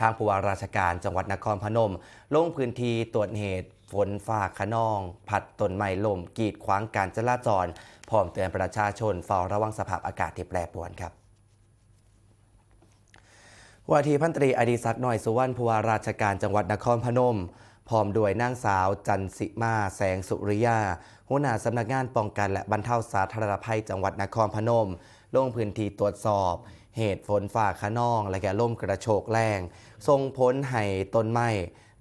ทางผู้ว่าราชการจังหวัดนครพนมลงพื้นที่ตรวจเหตุฝนฟ้าคะนองผัดต้นไม้ล่มกีดขวางการจราจรพร้อมเตือนประชาชนเฝ้าระวังสภาพอากาศที่แปรปรวนครับว่าที่พันตรีอดิศักดิ์น้อยสุวรรณผู้ว่าราชการจังหวัดนครพนมพร้อมด้วยนางสาวจันสิมาแสงสุริยาหัวหน้าสำนักงานป้องกันและบรรเทาสาธารณภัยจังหวัดนครพนมลงพื้นที่ตรวจสอบเหตุฝนฟ้าคะนองและลมกระโชกแรงส่งผลให้ต้นไม้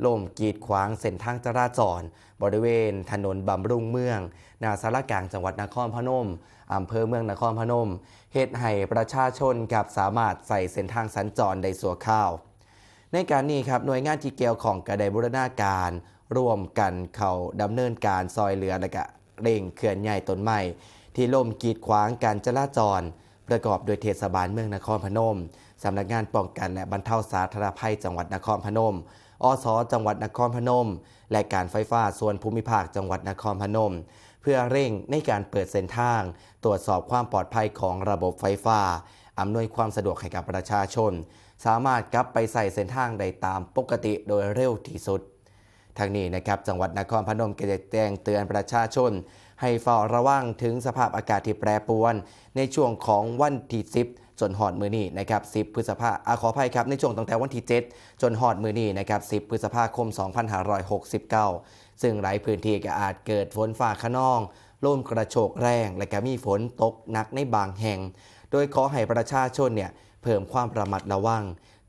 ล่มกีดขวางเส้นทางจราจรบริเวณถนนบำรุงเมืองหน้าสารกลางจังหวัดนครพนมอำเภอเมืองนครพนมเหตุให้ประชาชนกับสามารถใส่เส้นทางสัญจรได้สัวข้าวในการนี้ครับหน่วยงานที่เกี่ยวข้องกระไดบูรณาการร่วมกันเขาดำเนินการซอยเหลือและก็เร่งเคลื่อนย้ายต้นไม้ที่ล่มกีดขวางการจราจรประกอบโดยเทศบาลเมืองนครพนมสำนักงานป้องกันและบรรเทาสาธารณภัยจังหวัดนครพนมอสจังหวัดนครพนมและการไฟฟ้าส่วนภูมิภาคจังหวัดนครพนมเพื่อเร่งในการเปิดเส้นทางตรวจสอบความปลอดภัยของระบบไฟฟ้าอำนวยความสะดวกให้กับประชาชนสามารถกลับไปใส่เส้นทางได้ตามปกติโดยเร็วที่สุดทางนี้นะครับจังหวัดนครพนมก็ได้แจ้งเตือนประชาชนให้เฝ้าระวังถึงสภาพอากาศที่แปรปรวนในช่วงของวันที่10จนหอดมือนี้นะครับ10 พฤษภาคมขออภัยครับในช่วงตั้งแต่วันที่7จนหอดมือนี้นะครับ10 พฤษภาคม 2569ซึ่งหลายพื้นที่ก็อาจเกิดฝนฟ้าคะนองลมกระโชกแรงและก็มีฝนตกหนักในบางแห่งโดยขอให้ประชาชนเพิ่มความระมัดระวัง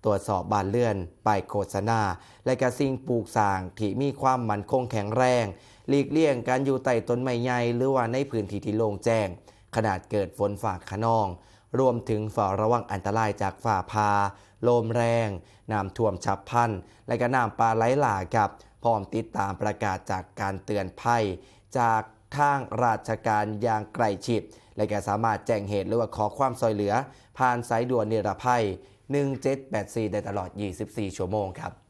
ตรวจสอบบ้านเรือนป้ายโฆษณาและก็สิ่งปลูกสร้างที่มีความมั่นคงแข็งแรงหลีกเลี่ยงการอยู่ใต้ต้นไม้ใหญ่หรือว่าในพื้นที่ที่โล่งแจ้งขนาดเกิดฝนฟ้าคะนองรวมถึงเฝ้าระวังอันตรายจากฟ้าผ่าลมแรงน้ำท่วมฉับพลันและก็น้ำป่าไหลหลากครับพร้อมติดตามประกาศจากการเตือนภัยจากทางราชการอย่างใกล้ชิดและก็สามารถแจ้งเหตุหรือว่าขอความช่วยเหลือผ่านสายด่วนนิรภัย1784ได้ตลอด24 ชั่วโมงครับ